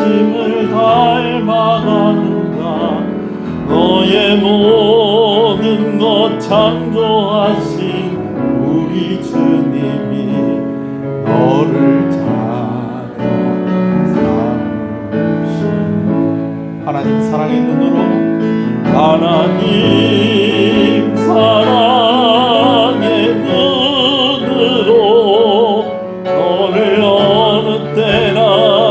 선하심을 닮아가는가. 너의 모든 것 창조하신 우리 주님이 너를 자녀 삼으시네. 하나님 사랑의 눈으로, 하나님 사랑의 눈으로 너를 어느 때나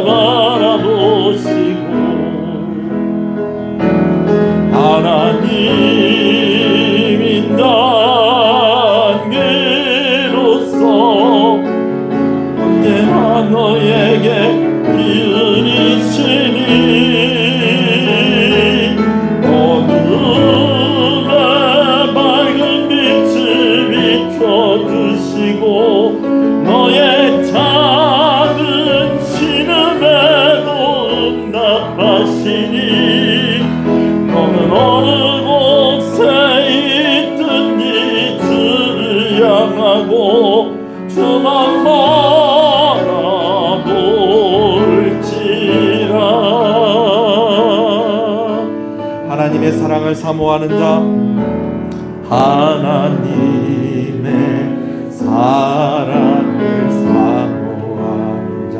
바라보시고, 하나님 인간계로서 언제나 너에게 비으시니 어둠에 밝은 빛을 비춰주시고 너의 작은 신음에도 응답하시니 너는 어느 곳에 있든지 주를 향하고 주만 바라볼지라. 하나님의 사랑을 사모하는 자, 하나님의 사랑을 사모하는 자,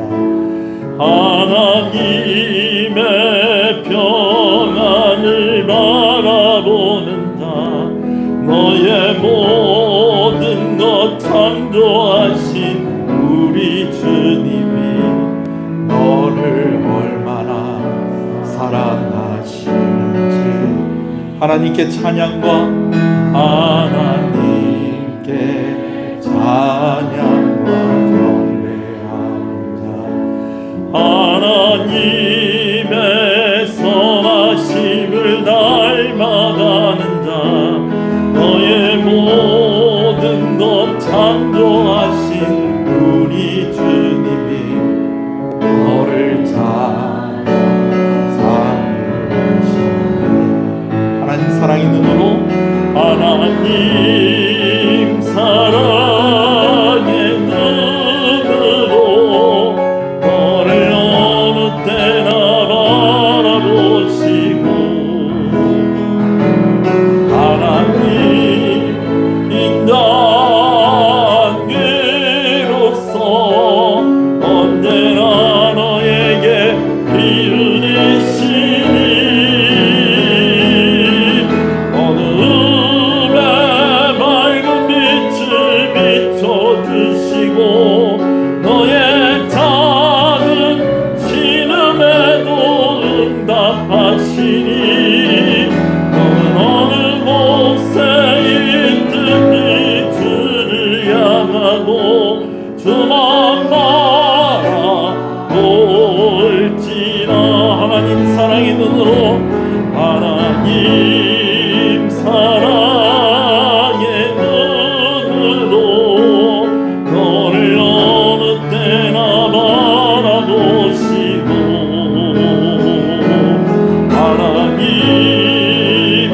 하나님의 평안을 바라보는 자, 너의 모든 것 창조하신 우리 주님이 너를 얼마나 사랑하시는지 하나님께 찬양과 하나님께 찬양과 경배하는 자, 하나님의 선하심을 닮아가는 자, 너의 모든 것 창조하신 우리 주님이 너를 자녀 삼으시네. 하나님 사랑의 눈으로, 하나님 사랑의 눈으로 너를 어느 때나 바라보시고, 하나님 인간계로서 언제나 너에게 비으시니 어둠에 밝은 빛을 비춰주시고 너의 작은 신음에도 응답하시니 너는 어느 곳에 있든지 주를 향하고 주만 바라볼지라. 하나님 사랑의 눈으로, 하나님 사랑의 눈으로 너를 어느 때나 바라보시고, 하나님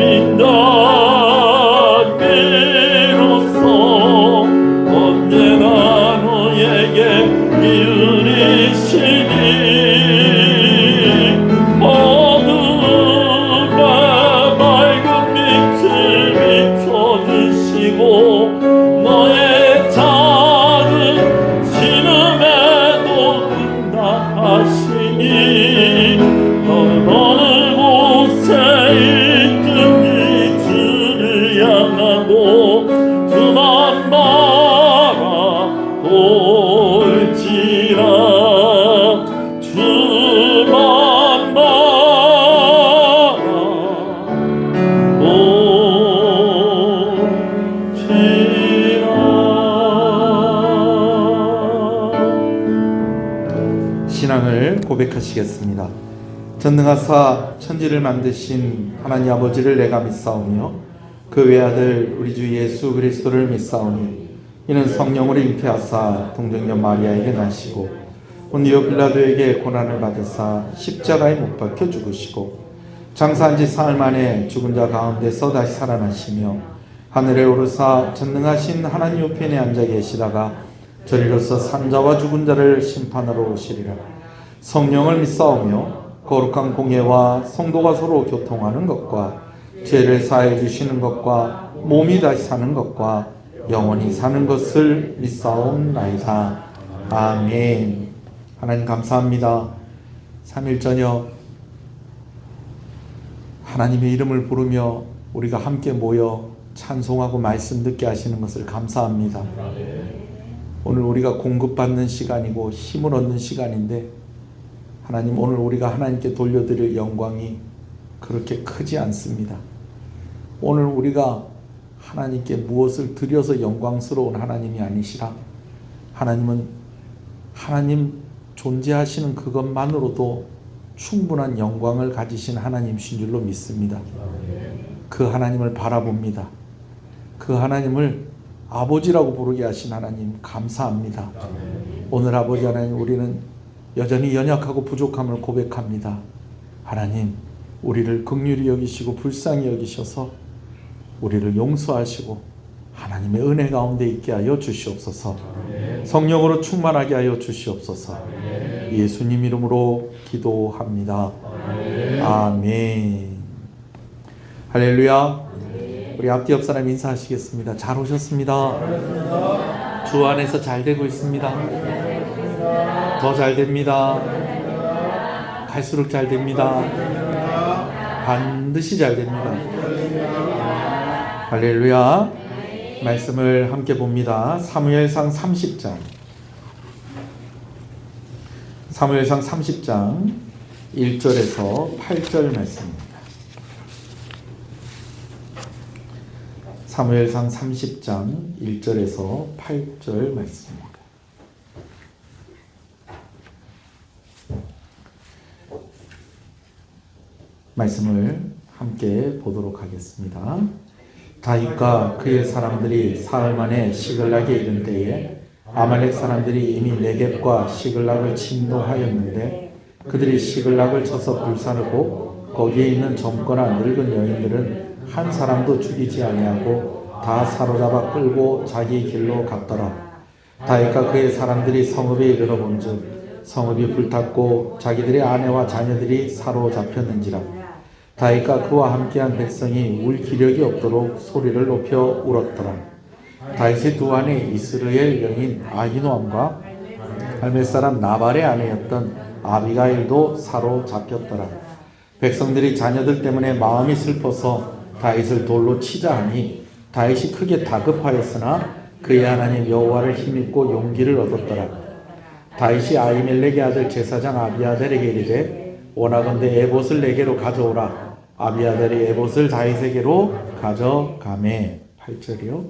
인간계로서 언제나 너에게 비으시니 어둠에 밝은 빛을 비춰주시고 너의 작은 신음에도 응답하시니 너는 어느 곳에 있든지 주를 향하고 주만 바라볼지라. 주만 바라볼지라. 신앙을 고백하시겠습니다. 전능하사 천지를 만드신 하나님 아버지를 내가 믿사오며 그 외아들 우리 주 예수 그리스도를 믿사오니 이는 성령으로 잉태하사 동정녀 마리아에게 나시고 본디오 빌라도에게 고난을 받으사 십자가에 못 박혀 죽으시고 장사한 지 사흘 만에 죽은 자 가운데서 다시 살아나시며 하늘에 오르사 전능하신 하나님 우편에 앉아 계시다가 저리로서 산자와 죽은 자를 심판하러 오시리라. 성령을 믿사오며 거룩한 공예와 성도가 서로 교통하는 것과 죄를 사해 주시는 것과 몸이 다시 사는 것과 영원히 사는 것을 믿사옵나이다. 아멘. 하나님 감사합니다. 3일 저녁 하나님의 이름을 부르며 우리가 함께 모여 찬송하고 말씀 듣게 하시는 것을 감사합니다. 오늘 우리가 공급받는 시간이고 힘을 얻는 시간인데 하나님, 오늘 우리가 하나님께 돌려드릴 영광이 그렇게 크지 않습니다. 오늘 우리가 하나님께 무엇을 드려서 영광스러운 하나님이 아니시라. 하나님은 하나님 존재하시는 그것만으로도 충분한 영광을 가지신 하나님이신 줄로 믿습니다. 그 하나님을 바라봅니다. 그 하나님을 아버지라고 부르게 하신 하나님 감사합니다. 오늘 아버지 하나님, 우리는 여전히 연약하고 부족함을 고백합니다. 하나님, 우리를 긍휼히 여기시고 불쌍히 여기셔서 우리를 용서하시고 하나님의 은혜 가운데 있게 하여 주시옵소서. 성령으로 충만하게 하여 주시옵소서. 예수님 이름으로 기도합니다. 아멘. 할렐루야. 우리 앞뒤 옆 사람 인사하시겠습니다. 잘 오셨습니다. 주 안에서 잘 되고 있습니다. 더 잘 됩니다. 갈수록 잘 됩니다. 반드시 잘 됩니다. 할렐루야. 말씀을 함께 봅니다. 사무엘상 30장 1절에서 8절 말씀입니다. 사무엘상 30장 1절에서 8절 말씀입니다. 말씀을 함께 보도록 하겠습니다. 다윗과 그의 사람들이 사흘 만에 시글락에 이른 때에 아말렉 사람들이 이미 네겝과 시글락을 침노하였는데 그들이 시글락을 쳐서 불사르고 거기에 있는 젊거나 늙은 여인들은 한 사람도 죽이지 아니하고 다 사로잡아 끌고 자기 길로 갔더라. 다윗과 그의 사람들이 성읍에 이르러 본즉 성읍이 불탔고 자기들의 아내와 자녀들이 사로잡혔는지라. 다윗과 그와 함께한 백성이 울 기력이 없도록 소리를 높여 울었더라. 다윗의 두 아내 이스라엘 여인 아히노암과 갈멜 사람 나발의 아내였던 아비가일도 사로잡혔더라. 백성들이 자녀들 때문에 마음이 슬퍼서 다윗을 돌로 치자 하니 다윗이 크게 다급하였으나 그의 하나님 여호와를 힘입고 용기를 얻었더라. 다윗이 아히멜렉의 아들 제사장 아비아델에게 이르되 원하건대 에봇을 내게로 가져오라. 아비아델이 에봇을 다윗에게로 가져가매. 8절이요.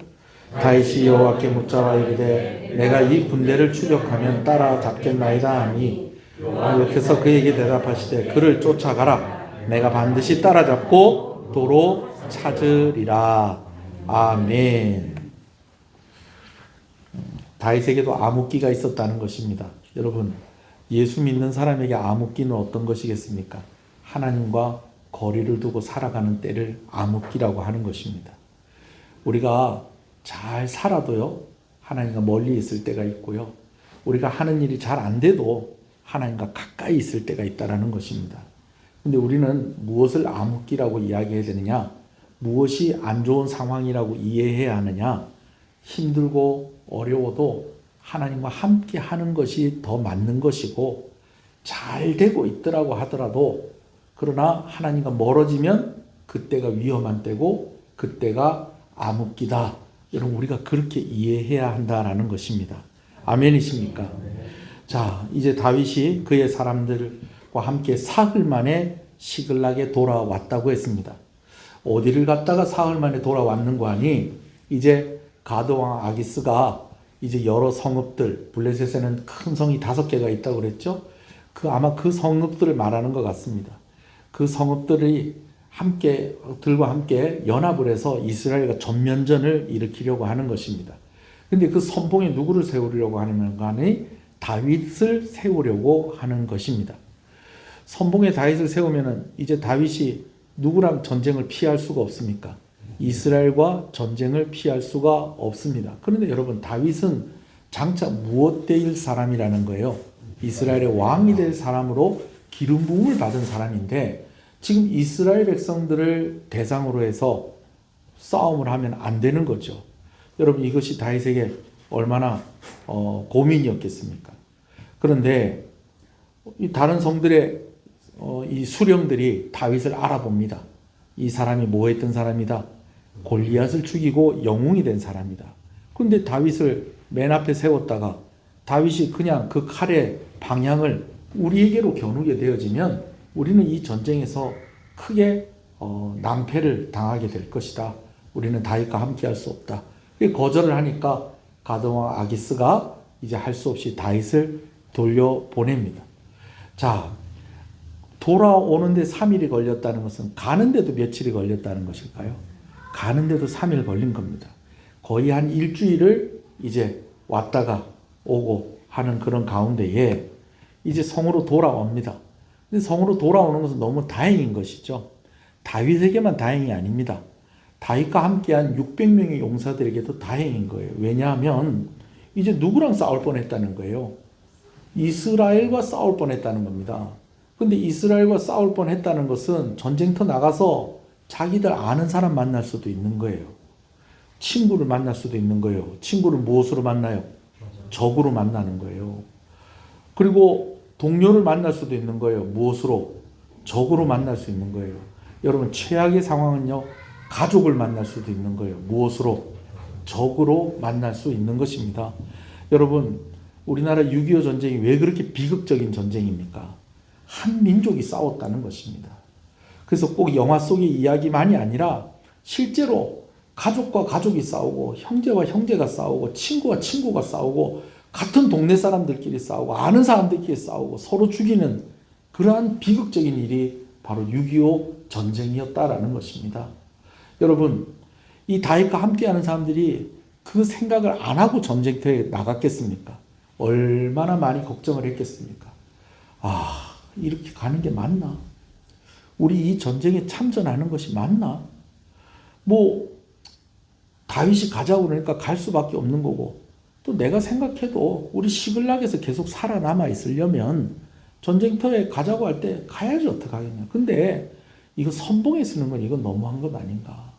다윗이 여호와께 묻자와 이르되 내가 이 군대를 추격하면 따라잡겠나이다 하니 여호와께서 그에게 대답하시되 그를 쫓아가라. 내가 반드시 따라잡고 도로 찾으리라. 아멘. 다윗에게도 암흑기가 있었다는 것입니다. 여러분, 예수 믿는 사람에게 암흑기는 어떤 것이겠습니까? 하나님과 거리를 두고 살아가는 때를 암흑기라고 하는 것입니다. 우리가 잘 살아도요, 하나님과 멀리 있을 때가 있고요, 우리가 하는 일이 잘 안 돼도 하나님과 가까이 있을 때가 있다는 것입니다. 근데 우리는 무엇을 암흑기라고 이야기해야 되느냐? 무엇이 안 좋은 상황이라고 이해해야 하느냐? 힘들고 어려워도 하나님과 함께 하는 것이 더 맞는 것이고, 잘 되고 있더라고 하더라도 그러나 하나님과 멀어지면 그때가 위험한 때고 그때가 암흑기다. 여러분, 우리가 그렇게 이해해야 한다라는 것입니다. 아멘이십니까? 자, 이제 다윗이 그의 사람들과 함께 사흘 만에 시글락에 돌아왔다고 했습니다. 어디를 갔다가 사흘 만에 돌아왔는고 하니, 이제 가드왕 아기스가 이제 여러 성읍들, 블레셋에는 큰 성이 5개가 있다고 그랬죠. 아마 그 성읍들을 말하는 것 같습니다. 그 성읍들이 들과 함께 연합을 해서 이스라엘과 전면전을 일으키려고 하는 것입니다. 근데 그 선봉에 누구를 세우려고 하는 간에 다윗을 세우려고 하는 것입니다. 선봉에 다윗을 세우면은 이제 다윗이 누구랑 전쟁을 피할 수가 없습니까? 이스라엘과 전쟁을 피할 수가 없습니다. 그런데 여러분, 다윗은 장차 무엇 되일 사람이라는 거예요? 이스라엘의 왕이 될 사람으로 기름 부음을 받은 사람인데 지금 이스라엘 백성들을 대상으로 해서 싸움을 하면 안 되는 거죠. 여러분 이것이 다윗에게 얼마나 고민이었겠습니까? 그런데 이 다른 성들의 이 수령들이 다윗을 알아봅니다. 이 사람이 뭐 했던 사람이다. 골리앗을 죽이고 영웅이 된 사람이다. 그런데 다윗을 맨 앞에 세웠다가 다윗이 그냥 그 칼의 방향을 우리에게로 겨누게 되어지면 우리는 이 전쟁에서 크게 낭패를 당하게 될 것이다. 우리는 다윗과 함께 할 수 없다. 거절을 하니까 가드왕 아기스가 이제 할 수 없이 다윗을 돌려보냅니다. 자, 돌아오는데 3일이 걸렸다는 것은 가는데도 며칠이 걸렸다는 것일까요? 가는데도 3일 걸린 겁니다. 거의 한 일주일을 이제 왔다가 오고 하는 그런 가운데에 이제 성으로 돌아옵니다. 근데 성으로 돌아오는 것은 너무 다행인 것이죠. 다윗에게만 다행이 아닙니다. 다윗과 함께한 600명의 용사들에게도 다행인 거예요. 왜냐하면 이제 누구랑 싸울 뻔했다는 거예요. 이스라엘과 싸울 뻔했다는 겁니다. 근데 이스라엘과 싸울 뻔했다는 것은 전쟁터 나가서 자기들 아는 사람 만날 수도 있는 거예요. 친구를 만날 수도 있는 거예요. 친구를 무엇으로 만나요? 적으로 만나는 거예요. 그리고 동료를 만날 수도 있는 거예요. 무엇으로? 적으로 만날 수 있는 거예요. 여러분 최악의 상황은요. 가족을 만날 수도 있는 거예요. 무엇으로? 적으로 만날 수 있는 것입니다. 여러분 우리나라 6.25 전쟁이 왜 그렇게 비극적인 전쟁입니까? 한 민족이 싸웠다는 것입니다. 그래서 꼭 영화 속의 이야기만이 아니라 실제로 가족과 가족이 싸우고 형제와 형제가 싸우고 친구와 친구가 싸우고 같은 동네 사람들끼리 싸우고 아는 사람들끼리 싸우고 서로 죽이는 그러한 비극적인 일이 바로 6.25 전쟁이었다라는 것입니다. 여러분 이 다윗과 함께하는 사람들이 그 생각을 안 하고 전쟁터에 나갔겠습니까? 얼마나 많이 걱정을 했겠습니까? 이렇게 가는 게 맞나? 우리 이 전쟁에 참전하는 것이 맞나? 다윗이 가자고 그러니까 갈 수밖에 없는 거고 또 내가 생각해도 우리 시글락에서 계속 살아남아 있으려면 전쟁터에 가자고 할 때 가야지 어떡하겠냐. 근데 이거 선봉에 쓰는 건 이건 너무한 것 아닌가.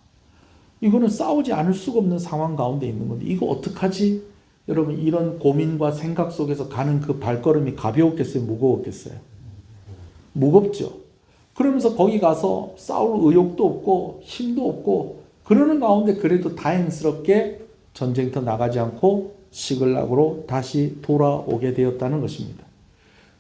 이거는 싸우지 않을 수가 없는 상황 가운데 있는 건데 이거 어떡하지? 여러분 이런 고민과 생각 속에서 가는 그 발걸음이 가벼웠겠어요? 무거웠겠어요? 무겁죠. 그러면서 거기 가서 싸울 의욕도 없고 힘도 없고 그러는 가운데 그래도 다행스럽게 전쟁터 나가지 않고 시글락으로 다시 돌아오게 되었다는 것입니다.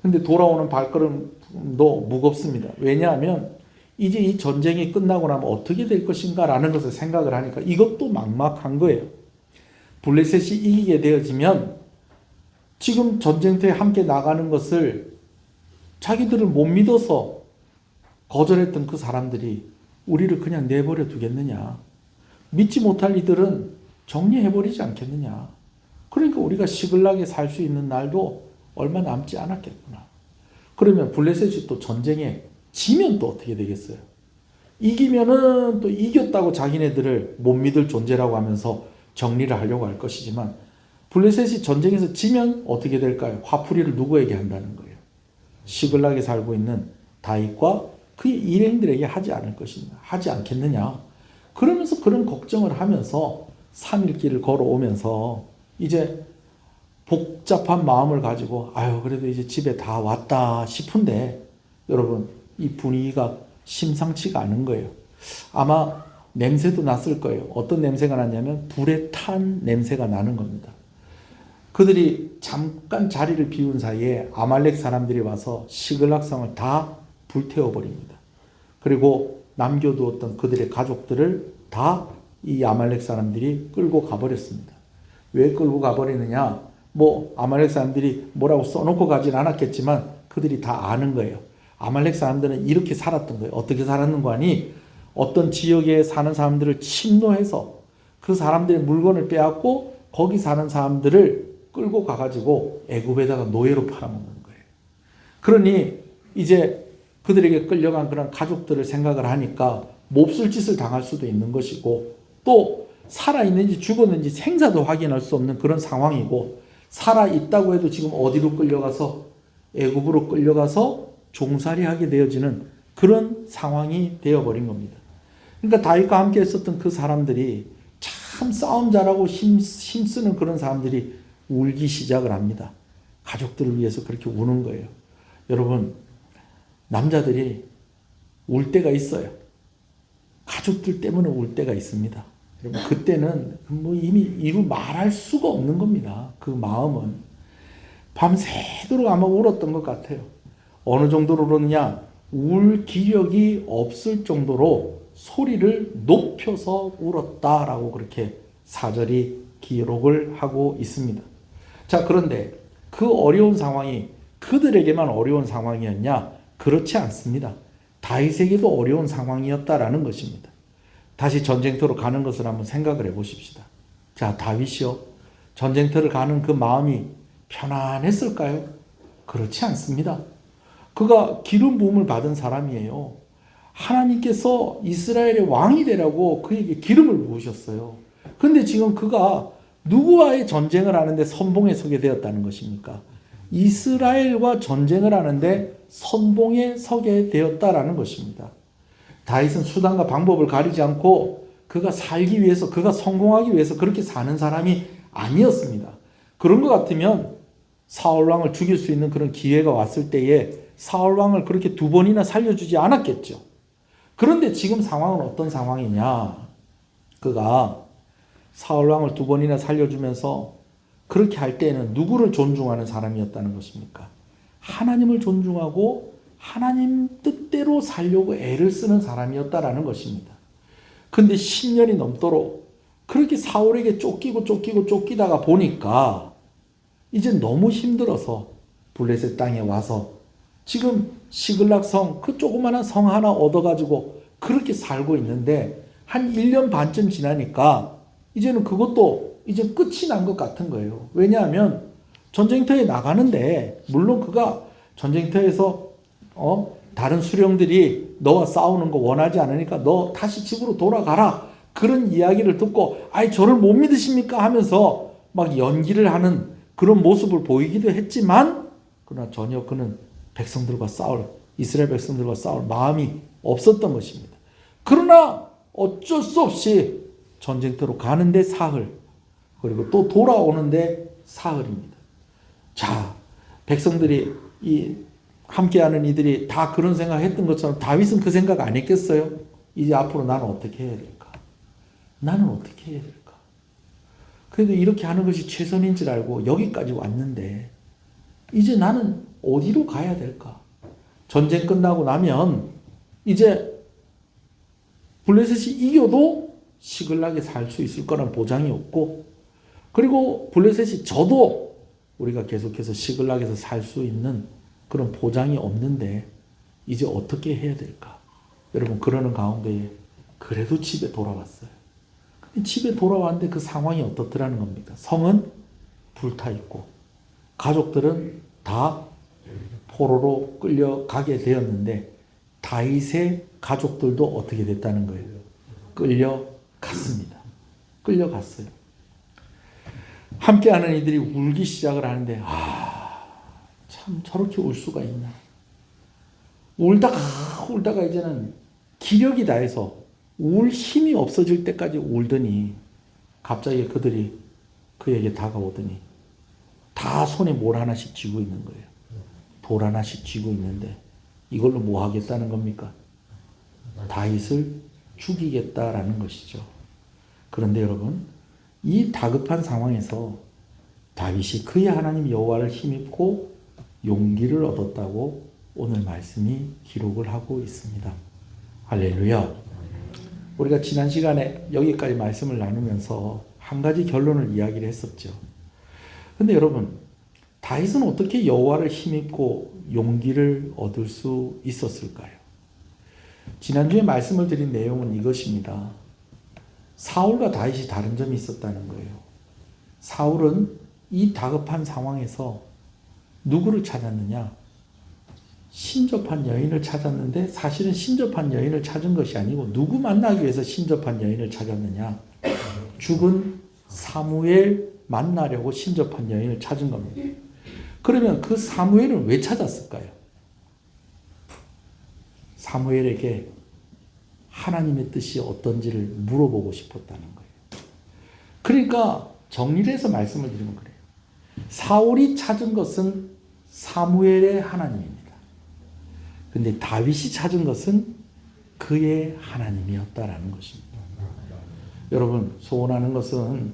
근데 돌아오는 발걸음도 무겁습니다. 왜냐하면 이제 이 전쟁이 끝나고 나면 어떻게 될 것인가 라는 것을 생각을 하니까 이것도 막막한 거예요. 블레셋이 이기게 되어지면 지금 전쟁터에 함께 나가는 것을 자기들을 못 믿어서 거절했던 그 사람들이 우리를 그냥 내버려 두겠느냐. 믿지 못할 이들은 정리해버리지 않겠느냐. 그러니까 우리가 시글락에 살 수 있는 날도 얼마 남지 않았겠구나. 그러면 블레셋이 또 전쟁에 지면 또 어떻게 되겠어요? 이기면은 또 이겼다고 자기네들을 못 믿을 존재라고 하면서 정리를 하려고 할 것이지만 블레셋이 전쟁에서 지면 어떻게 될까요? 화풀이를 누구에게 한다는 거예요? 시글락에 살고 있는 다윗과 그의 일행들에게 하지 않을 것이냐, 하지 않겠느냐. 그러면서 그런 걱정을 하면서 3일 길을 걸어오면서 이제 복잡한 마음을 가지고 그래도 이제 집에 다 왔다 싶은데 여러분 이 분위기가 심상치가 않은 거예요. 아마 냄새도 났을 거예요. 어떤 냄새가 났냐면 불에 탄 냄새가 나는 겁니다. 그들이 잠깐 자리를 비운 사이에 아말렉 사람들이 와서 시글락성을 다 불태워버립니다. 그리고 남겨두었던 그들의 가족들을 다 이 아말렉 사람들이 끌고 가버렸습니다. 왜 끌고 가버리느냐? 아말렉 사람들이 뭐라고 써놓고 가진 않았겠지만 그들이 다 아는 거예요. 아말렉 사람들은 이렇게 살았던 거예요. 어떻게 살았는 거 아니? 어떤 지역에 사는 사람들을 침노해서 그 사람들의 물건을 빼앗고 거기 사는 사람들을 끌고 가가지고 애굽에다가 노예로 팔아먹는 거예요. 그러니 이제 그들에게 끌려간 그런 가족들을 생각을 하니까 몹쓸 짓을 당할 수도 있는 것이고 또 살아있는지 죽었는지 생사도 확인할 수 없는 그런 상황이고 살아있다고 해도 지금 어디로 끌려가서 애굽으로 끌려가서 종살이하게 되어지는 그런 상황이 되어버린 겁니다. 그러니까 다윗과 함께 했었던 그 사람들이 참 싸움 잘하고 힘쓰는 그런 사람들이 울기 시작을 합니다. 가족들을 위해서 그렇게 우는 거예요. 여러분, 남자들이 울 때가 있어요. 가족들 때문에 울 때가 있습니다. 여러분, 그때는 뭐 이미 이루 말할 수가 없는 겁니다. 그 마음은 밤새도록 아마 울었던 것 같아요. 어느 정도로 울었느냐? 울 기력이 없을 정도로 소리를 높여서 울었다라고 그렇게 사절이 기록을 하고 있습니다. 자, 그런데 그 어려운 상황이 그들에게만 어려운 상황이었냐? 그렇지 않습니다. 다윗에게도 어려운 상황이었다라는 것입니다. 다시 전쟁터로 가는 것을 한번 생각을 해 보십시다. 자, 다윗이요. 전쟁터를 가는 그 마음이 편안했을까요? 그렇지 않습니다. 그가 기름 부음을 받은 사람이에요. 하나님께서 이스라엘의 왕이 되라고 그에게 기름을 부으셨어요. 그런데 지금 그가 누구와의 전쟁을 하는데 선봉에 서게 되었다는 것입니까? 이스라엘과 전쟁을 하는데 선봉에 서게 되었다라는 것입니다. 다윗은 수단과 방법을 가리지 않고 그가 살기 위해서, 그가 성공하기 위해서 그렇게 사는 사람이 아니었습니다. 그런 것 같으면 사울왕을 죽일 수 있는 그런 기회가 왔을 때에 사울왕을 그렇게 2번이나 살려주지 않았겠죠. 그런데 지금 상황은 어떤 상황이냐? 그가 사울왕을 2번이나 살려주면서 그렇게 할 때에는 누구를 존중하는 사람이었다는 것입니까? 하나님을 존중하고 하나님 뜻대로 살려고 애를 쓰는 사람이었다라는 것입니다. 근데 10년이 넘도록 그렇게 사울에게 쫓기다가 보니까 이제 너무 힘들어서 블레셋 땅에 와서 지금 시글락 성, 그 조그마한 성 하나 얻어가지고 그렇게 살고 있는데 한 1년 반쯤 지나니까 이제는 그것도 이제 끝이 난 것 같은 거예요. 왜냐하면 전쟁터에 나가는데 물론 그가 전쟁터에서 다른 수령들이 너와 싸우는 거 원하지 않으니까 너 다시 집으로 돌아가라. 그런 이야기를 듣고 아이 저를 못 믿으십니까? 하면서 막 연기를 하는 그런 모습을 보이기도 했지만 그러나 전혀 그는 백성들과 싸울, 이스라엘 백성들과 싸울 마음이 없었던 것입니다. 그러나 어쩔 수 없이 전쟁터로 가는데 사흘, 그리고 또 돌아오는데 사흘입니다. 자, 백성들이 함께하는 이들이 다 그런 생각했던 것처럼 다윗은 그 생각 안 했겠어요? 이제 앞으로 나는 어떻게 해야 될까? 나는 어떻게 해야 될까? 그래도 이렇게 하는 것이 최선인 줄 알고 여기까지 왔는데 이제 나는 어디로 가야 될까? 전쟁 끝나고 나면 이제 블레셋이 이겨도 시글락에 살 수 있을 거란 보장이 없고, 그리고 블레셋이 져도 우리가 계속해서 시글락에서 살 수 있는 그런 보장이 없는데 이제 어떻게 해야 될까? 여러분, 그러는 가운데에 그래도 집에 돌아왔어요. 근데 집에 돌아왔는데 그 상황이 어떻더라는 겁니까? 성은 불타 있고 가족들은 다 포로로 끌려가게 되었는데 다윗의 가족들도 어떻게 됐다는 거예요? 끌려갔습니다. 끌려갔어요. 함께하는 이들이 울기 시작을 하는데 참 저렇게 울 수가 있나? 울다가 이제는 기력이 다해서 울 힘이 없어질 때까지 울더니 갑자기 그들이 그에게 다가오더니 다 손에 뭘 하나씩 쥐고 있는 거예요. 돌 하나씩 쥐고 있는데 이걸로 뭐 하겠다는 겁니까? 다윗을 죽이겠다라는 것이죠. 그런데 여러분, 이 다급한 상황에서 다윗이 그의 하나님 여호와를 힘입고 용기를 얻었다고 오늘 말씀이 기록을 하고 있습니다. 할렐루야. 우리가 지난 시간에 여기까지 말씀을 나누면서 한 가지 결론을 이야기를 했었죠. 근데 여러분, 다윗은 어떻게 여호와를 힘입고 용기를 얻을 수 있었을까요? 지난주에 말씀을 드린 내용은 이것입니다. 사울과 다윗이 다른 점이 있었다는 거예요. 사울은 이 다급한 상황에서 누구를 찾았느냐? 신접한 여인을 찾았는데 사실은 신접한 여인을 찾은 것이 아니고 누구 만나기 위해서 신접한 여인을 찾았느냐? 죽은 사무엘 만나려고 신접한 여인을 찾은 겁니다. 그러면 그 사무엘은 왜 찾았을까요? 사무엘에게 하나님의 뜻이 어떤지를 물어보고 싶었다는 거예요. 그러니까 정리를 해서 말씀을 드리면 그래요. 사울이 찾은 것은 사무엘의 하나님입니다. 근데 다윗이 찾은 것은 그의 하나님이었다라는 것입니다. 여러분, 소원하는 것은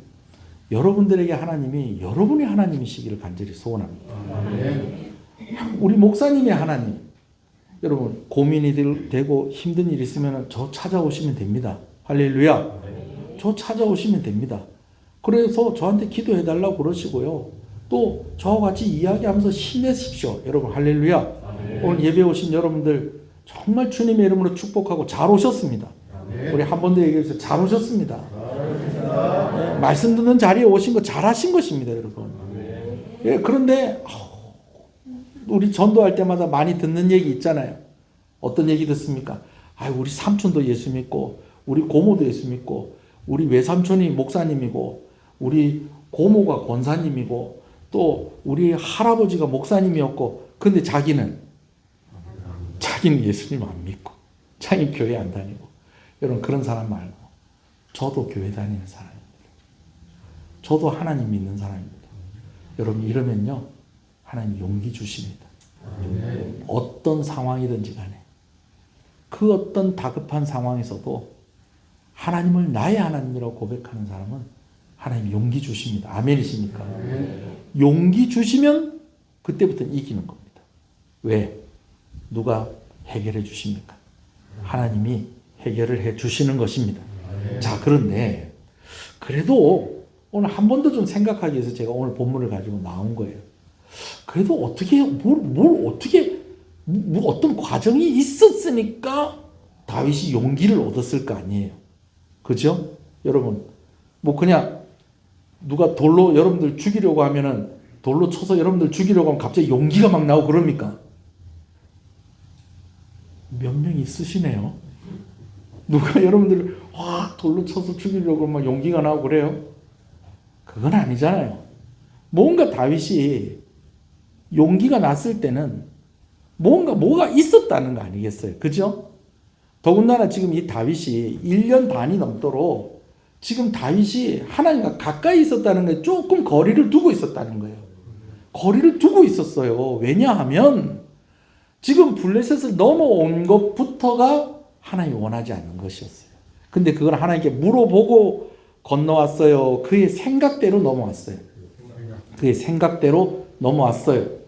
여러분들에게 하나님이 여러분의 하나님이시기를 간절히 소원합니다. 우리 목사님의 하나님, 여러분 고민이 되고 힘든 일 있으면 저 찾아오시면 됩니다. 할렐루야. 저 찾아오시면 됩니다. 그래서 저한테 기도해달라고 그러시고요. 또 저와 같이 이야기하면서 힘내십시오. 여러분 할렐루야. 오늘 예배 오신 여러분들 정말 주님의 이름으로 축복하고 잘 오셨습니다. 우리 한 번 더 얘기해서 잘 오셨습니다. 네, 말씀 듣는 자리에 오신 거 잘하신 것입니다, 여러분. 예, 그런데 우리 전도할 때마다 많이 듣는 얘기 있잖아요. 어떤 얘기 듣습니까? 우리 삼촌도 예수 믿고 우리 고모도 예수 믿고 우리 외삼촌이 목사님이고 우리 고모가 권사님이고 또 우리 할아버지가 목사님이었고 근데 자기는 예수님 안 믿고 자기 교회 안 다니고 여러분 그런 사람 말고 저도 교회 다니는 사람입니다. 저도 하나님 믿는 사람입니다. 여러분 이러면요 하나님 용기 주십니다. 어떤 상황이든지 간에 그 어떤 다급한 상황에서도 하나님을 나의 하나님이라고 고백하는 사람은 하나님 용기 주십니다. 아멘이십니까? 용기 주시면 그때부터는 이기는 겁니다. 왜? 누가 해결해 주십니까? 하나님이 해결을 해 주시는 것입니다. 자, 그런데 그래도 오늘 한 번 더 좀 생각하기 위해서 제가 오늘 본문을 가지고 나온 거예요. 그래도 어떻게 어떤 과정이 있었으니까 다윗이 용기를 얻었을 거 아니에요. 그죠? 여러분 그냥 누가 돌로 여러분들 죽이려고 하면은 돌로 쳐서 여러분들 죽이려고 하면 갑자기 용기가 막 나오고 그럽니까? 몇 명이 있으시네요. 누가 여러분들 돌로 쳐서 죽이려고 막 용기가 나오고 그래요? 그건 아니잖아요. 뭔가 다윗이 용기가 났을 때는 뭐가 있었다는 거 아니겠어요? 그죠? 더군다나 지금 이 다윗이 1년 반이 넘도록 지금 다윗이 하나님과 가까이 있었다는 게 조금 거리를 두고 있었다는 거예요. 거리를 두고 있었어요. 왜냐하면 지금 블레셋을 넘어온 것부터가 하나님이 원하지 않는 것이었어요. 근데 그걸 하나님께 물어보고 건너왔어요. 그의 생각대로 넘어왔어요. 그의 생각대로 넘어왔어요.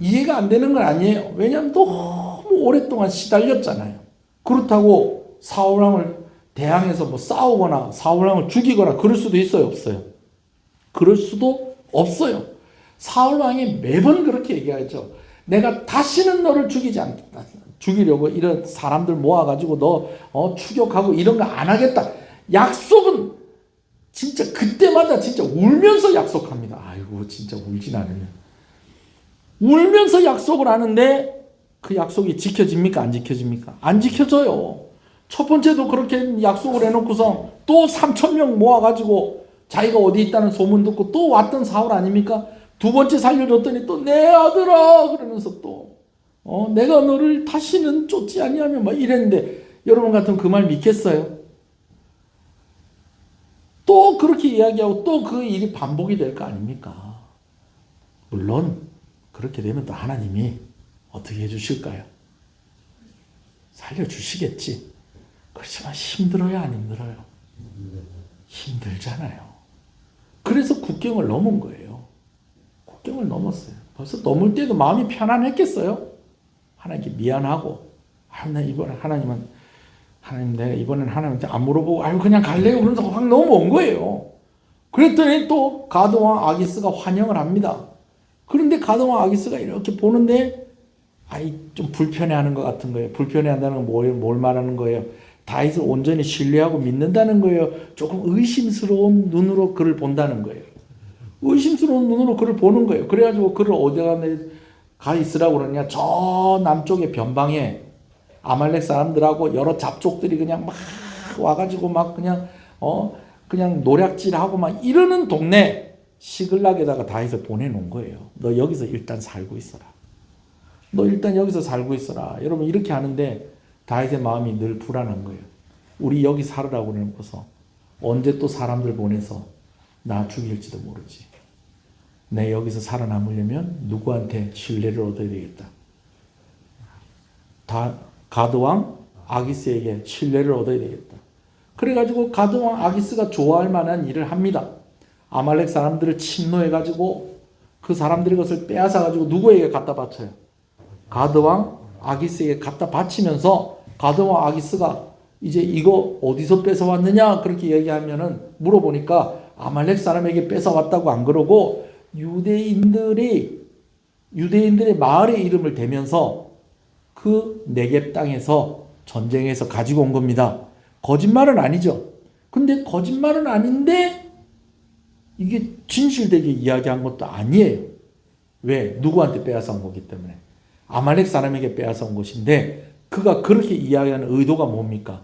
이해가 안 되는 건 아니에요. 왜냐하면 너무 오랫동안 시달렸잖아요. 그렇다고 사울왕을 대항해서 싸우거나 사울왕을 죽이거나 그럴 수도 있어요, 없어요? 그럴 수도 없어요. 사울왕이 매번 그렇게 얘기하죠. 내가 다시는 너를 죽이지 않겠다. 죽이려고 이런 사람들 모아가지고 너 추격하고 이런 거 안 하겠다. 약속은 진짜 그때마다 진짜 울면서 약속합니다. 아이고 진짜 울진 않으면. 울면서 약속을 하는데 그 약속이 지켜집니까? 안 지켜집니까? 안 지켜져요. 첫 번째도 그렇게 약속을 해놓고서 또 3,000명 모아가지고 자기가 어디 있다는 소문 듣고 또 왔던 사울 아닙니까? 두 번째 살려줬더니 또 내 아들아 그러면서 또 내가 너를 다시는 쫓지 아니하면 막 이랬는데 여러분 같으면 그 말 믿겠어요? 또 그렇게 이야기하고 또 그 일이 반복이 될 거 아닙니까? 물론 그렇게 되면 또 하나님이 어떻게 해주실까요? 살려주시겠지. 그렇지만 힘들어요, 안 힘들어요? 힘들잖아요. 그래서 국경을 넘은 거예요. 국경을 넘었어요. 벌써 넘을 때도 마음이 편안했겠어요? 하나님께 미안하고, 하나님 내가 이번엔 하나님한테 안 물어보고, 그냥 갈래요? 그러면서 확 넘어온 거예요. 그랬더니 또 가드왕 아기스가 환영을 합니다. 그런데 가드왕 아기스가 이렇게 보는데, 좀 불편해하는 것 같은 거예요. 불편해한다는 건 뭘 말하는 거예요? 다윗을 온전히 신뢰하고 믿는다는 거예요. 조금 의심스러운 눈으로 그를 본다는 거예요. 의심스러운 눈으로 그를 보는 거예요. 그래가지고 그를 어디가 가 있으라고 그러냐? 저 남쪽의 변방에 아말렉 사람들하고 여러 잡족들이 그냥 막 와가지고 막 그냥 노략질하고 막 이러는 동네 시글락에다가 다윗을 보내놓은 거예요. 너 여기서 일단 살고 있어라. 너 일단 여기서 살고 있어라. 여러분 이렇게 하는데 다윗의 마음이 늘 불안한 거예요. 우리 여기 살으라고 그러고서 언제 또 사람들 보내서 나 죽일지도 모르지. 내 여기서 살아남으려면 누구한테 신뢰를 얻어야 되겠다. 가드왕 아기스에게 신뢰를 얻어야 되겠다. 그래가지고 가드왕 아기스가 좋아할 만한 일을 합니다. 아말렉 사람들을 침노해가지고 그 사람들의 것을 빼앗아가지고 누구에게 갖다 바쳐요? 가드왕 아기스에게 갖다 바치면서 가드왕 아기스가 이제 이거 어디서 뺏어왔느냐 그렇게 얘기하면은 물어보니까 아말렉 사람에게 뺏어왔다고 안 그러고 유대인들의 마을의 이름을 대면서 그 네겝 땅에서 전쟁에서 가지고 온 겁니다. 거짓말은 아니죠. 근데 거짓말은 아닌데 이게 진실되게 이야기한 것도 아니에요. 왜? 누구한테 빼앗아 온 거기 때문에. 아말렉 사람에게 빼앗아 온 것인데 그가 그렇게 이야기하는 의도가 뭡니까?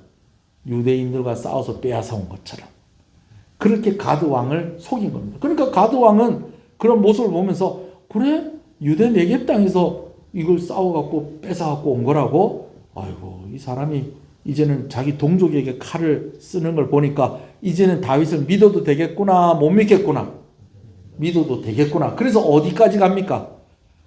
유대인들과 싸워서 빼앗아 온 것처럼. 그렇게 가드 왕을 속인 겁니다. 그러니까 가드 왕은 그런 모습을 보면서 그래? 유대 네겝 땅에서 이걸 싸워갖고 뺏어갖고 온 거라고? 아이고 이 사람이 이제는 자기 동족에게 칼을 쓰는 걸 보니까 이제는 다윗을 믿어도 되겠구나 못 믿겠구나. 믿어도 되겠구나. 그래서 어디까지 갑니까?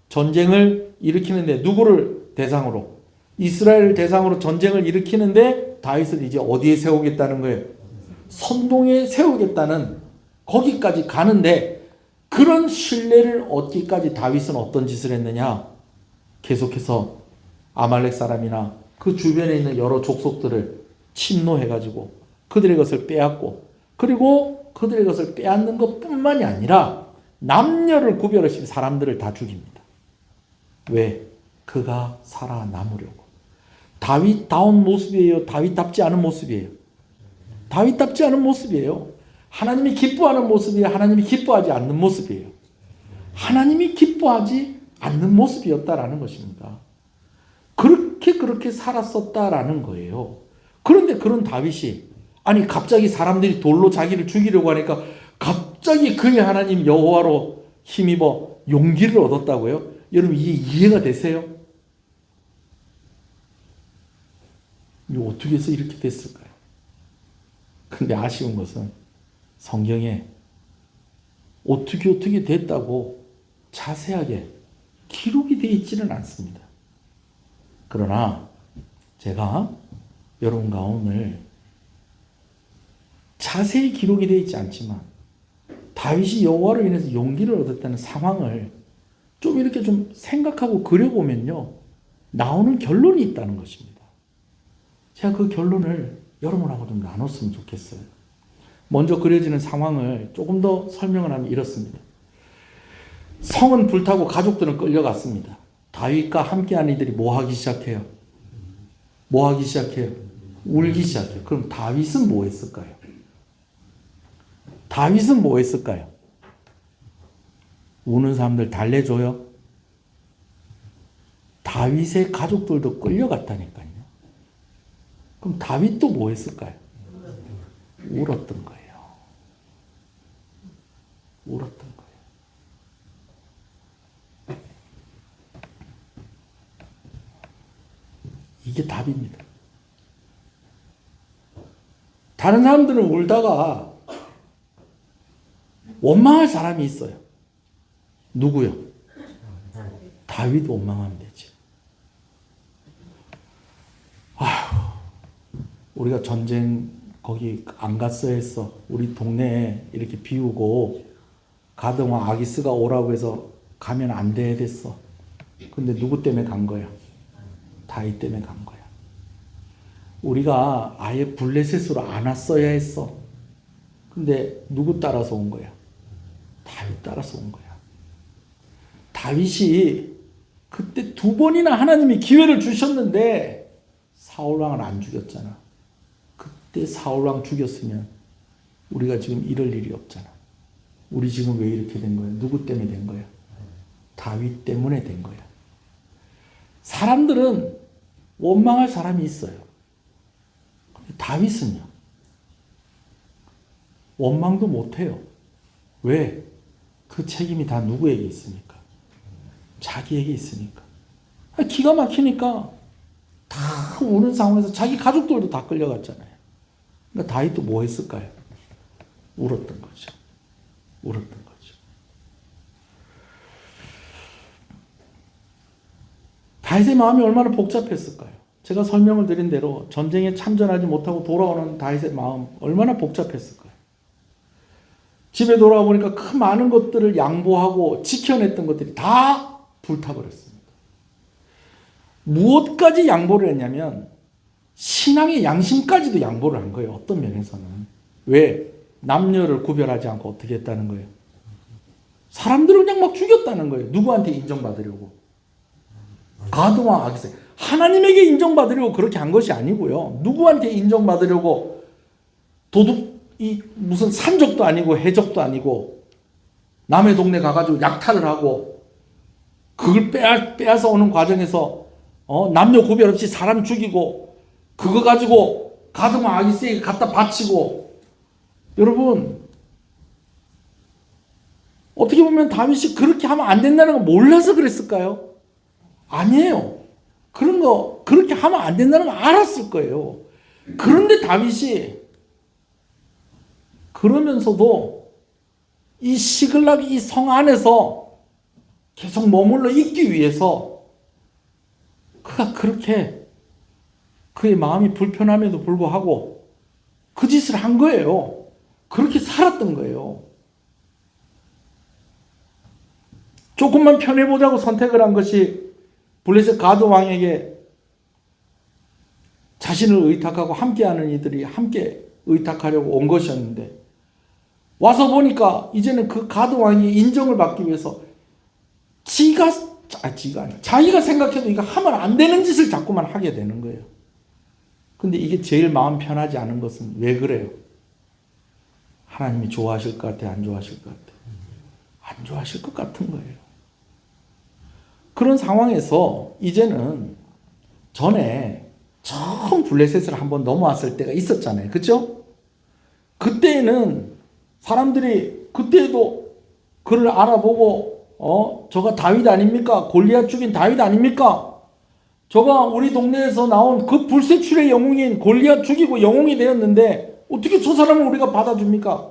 전쟁을 일으키는데 누구를 대상으로? 이스라엘을 대상으로 전쟁을 일으키는데 다윗을 이제 어디에 세우겠다는 거예요? 선동에 세우겠다는 거기까지 가는데 그런 신뢰를 얻기까지 다윗은 어떤 짓을 했느냐? 계속해서 아말렉 사람이나 그 주변에 있는 여러 족속들을 침노해가지고 그들의 것을 빼앗고 그리고 그들의 것을 빼앗는 것뿐만이 아니라 남녀를 구별 없이 사람들을 다 죽입니다. 왜? 그가 살아남으려고. 다윗다운 모습이에요? 다윗답지 않은 모습이에요? 다윗답지 않은 모습이에요. 하나님이 기뻐하는 모습이에요? 하나님이 기뻐하지 않는 모습이에요? 하나님이 기뻐하지 않는 모습이었다라는 것입니다. 그렇게 살았었다라는 거예요. 그런데 그런 다윗이 아니 갑자기 사람들이 돌로 자기를 죽이려고 하니까 갑자기 그의 하나님 여호와로 힘입어 용기를 얻었다고요? 여러분 이게 이해가 되세요? 이게 어떻게 해서 이렇게 됐을까요? 근데 아쉬운 것은 성경에 어떻게 됐다고 자세하게 기록이 되어 있지는 않습니다. 그러나 제가 여러분과 오늘 자세히 기록이 되어 있지 않지만 다윗이 여호와로 인해서 용기를 얻었다는 상황을 좀 이렇게 좀 생각하고 그려보면요 나오는 결론이 있다는 것입니다. 제가 그 결론을 여러분하고 좀 나눴으면 좋겠어요. 먼저 그려지는 상황을 조금 더 설명을 하면 이렇습니다. 성은 불타고 가족들은 끌려갔습니다. 다윗과 함께한 이들이 뭐 하기 시작해요? 뭐 하기 시작해요? 울기 시작해요. 그럼 다윗은 뭐 했을까요? 다윗은 뭐 했을까요? 우는 사람들 달래줘요? 다윗의 가족들도 끌려갔다니까요. 그럼 다윗도 뭐 했을까요? 울었던 거예요. 울었던 거예요. 이게 답입니다. 다른 사람들은 울다가 원망할 사람이 있어요. 누구요? 다윗 원망하면 되지. 아휴, 우리가 전쟁 거기 안 갔어야 했어. 우리 동네에 이렇게 비우고 가드왕 아기스가 오라고 해서 가면 안 돼야 됐어. 근데 누구 때문에 간 거야? 다윗 때문에 간 거야. 우리가 아예 블레셋으로 안 왔어야 했어. 근데 누구 따라서 온 거야? 다윗 따라서 온 거야. 다윗이 그때 2번이나 하나님이 기회를 주셨는데 사울왕을 안 죽였잖아. 그때 사울왕 죽였으면 우리가 지금 이럴 일이 없잖아. 우리 지금 왜 이렇게 된 거야? 누구 때문에 된 거야? 다윗 때문에 된 거야. 사람들은 원망할 사람이 있어요. 다윗은요? 원망도 못해요. 왜? 그 책임이 다 누구에게 있습니까? 자기에게 있으니까. 기가 막히니까 다 우는 상황에서 자기 가족들도 다 끌려갔잖아요. 그러니까 다윗도 뭐 했을까요? 울었던 거죠. 울었던 거죠. 다윗의 마음이 얼마나 복잡했을까요? 제가 설명을 드린 대로 전쟁에 참전하지 못하고 돌아오는 다윗의 마음 얼마나 복잡했을까요? 집에 돌아와 보니까 그 많은 것들을 양보하고 지켜냈던 것들이 다 불타버렸습니다. 무엇까지 양보를 했냐면 신앙의 양심까지도 양보를 한 거예요. 어떤 면에서는. 왜? 남녀를 구별하지 않고 어떻게 했다는 거예요? 사람들을 그냥 막 죽였다는 거예요. 누구한테 인정받으려고. 가드와 아기세. 하나님에게 인정받으려고 그렇게 한 것이 아니고요. 누구한테 인정받으려고 무슨 산적도 아니고 해적도 아니고 남의 동네 가가지고 약탈을 하고 그걸 빼앗아 오는 과정에서 남녀 구별 없이 사람 죽이고 그거 가지고 가드와 아기세에게 갖다 바치고. 여러분, 어떻게 보면 다윗이 그렇게 하면 안 된다는 걸 몰라서 그랬을까요? 아니에요. 그런 거 그렇게 하면 안 된다는 걸 알았을 거예요. 그런데 다윗이 그러면서도 이 시글락 이 성 안에서 계속 머물러 있기 위해서 그가 그렇게 그의 마음이 불편함에도 불구하고 그 짓을 한 거예요. 그렇게 살았던 거예요. 조금만 편해보자고 선택을 한 것이 블레셋 가드 왕에게 자신을 의탁하고 함께하는 이들이 함께 의탁하려고 온 것이었는데 와서 보니까 이제는 그 가드 왕이 인정을 받기 위해서 자기가 생각해도 이거 하면 안 되는 짓을 자꾸만 하게 되는 거예요. 근데 이게 제일 마음 편하지 않은 것은 왜 그래요? 하나님이 좋아하실 것 같아요? 안 좋아하실 것 같아요? 안 좋아하실 것 같은 거예요. 그런 상황에서 이제는 전에 처음 블레셋을 한번 넘어왔을 때가 있었잖아요. 그렇죠? 그때는 사람들이 그때도 그를 알아보고 저가 다윗 아닙니까? 골리앗 죽인 다윗 아닙니까? 저가 우리 동네에서 나온 그 불세출의 영웅인 골리앗 죽이고 영웅이 되었는데 어떻게 저 사람을 우리가 받아줍니까?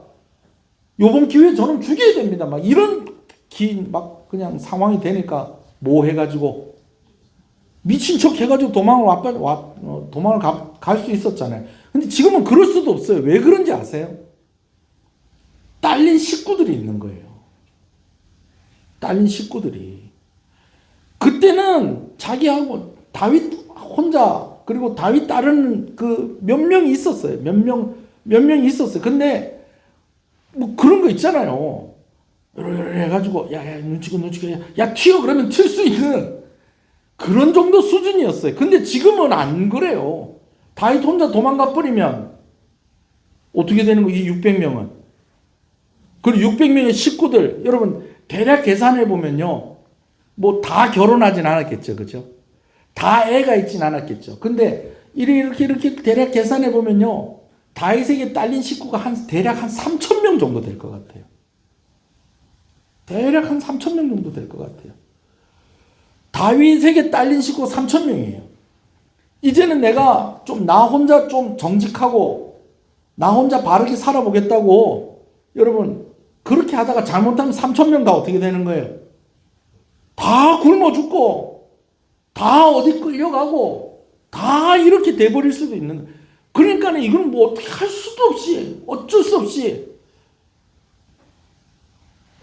요번 기회에 저는 죽여야 됩니다. 막 이런 막 그냥 상황이 되니까 뭐 해가지고 미친 척 해가지고 도망을 갈 수 있었잖아요. 근데 지금은 그럴 수도 없어요. 왜 그런지 아세요? 딸린 식구들이 있는 거예요. 딸린 식구들이. 그때는 자기하고 다윗 혼자 그리고 다윗 따르는 그 몇 명이 있었어요. 몇 명이 있었어요. 근데 뭐 그런 거 있잖아요. 해가지고 야 눈치고 야 튀어 그러면 튈 수 있는 그런 정도 수준이었어요. 근데 지금은 안 그래요. 다윗 혼자 도망가 버리면 어떻게 되는 거예요? 이 600명은. 그리고 600명의 식구들 여러분 대략 계산해 보면요. 뭐 다 결혼하진 않았겠죠. 그죠? 다 애가 있진 않았겠죠. 근데 이렇게 대략 계산해 보면요. 다윗에게 딸린 식구가 대략 한 3,000명 정도 될 것 같아요. 대략 한 3,000명 정도 될 것 같아요. 다윗에게 딸린 식구가 3,000명이에요. 이제는 내가 나 혼자 좀 정직하고 나 혼자 바르게 살아보겠다고 여러분 그렇게 하다가 잘못하면 3,000명 다 어떻게 되는 거예요? 다 굶어 죽고 다 어디 끌려가고 다 이렇게 돼버릴 수도 있는. 그러니까 이거는 뭐 어떻게 할 수도 없이 어쩔 수 없이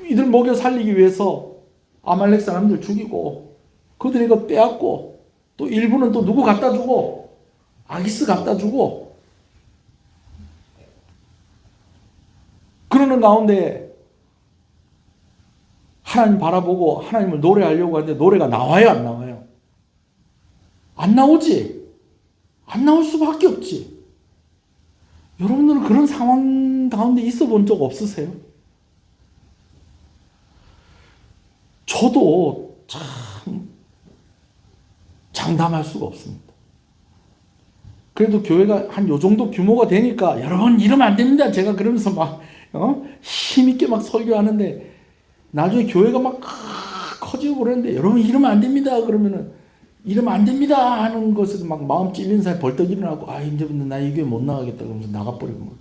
이들 먹여 살리기 위해서 아말렉 사람들 죽이고 그들 이거 빼앗고 또 일부는 또 누구 갖다 주고 아기스 갖다 주고 그러는 가운데 하나님 바라보고 하나님을 노래하려고 하는데 노래가 나와요, 안 나와요? 안 나오지. 안 나올 수밖에 없지. 여러분들은 그런 상황 가운데 있어 본 적 없으세요? 저도 참 장담할 수가 없습니다. 그래도 교회가 한 요 정도 규모가 되니까 여러분 이러면 안 됩니다. 제가 그러면서 막 힘있게 막 설교하는데 나중에 교회가 막 커지고 그러는데 여러분 이러면 안 됩니다. 그러면은 이러면 안 됩니다 하는 것을 막 마음 찔린 사람이 벌떡 일어나고 아 이제부터 나 이 교회 못 나가겠다 그러면서 나가버리고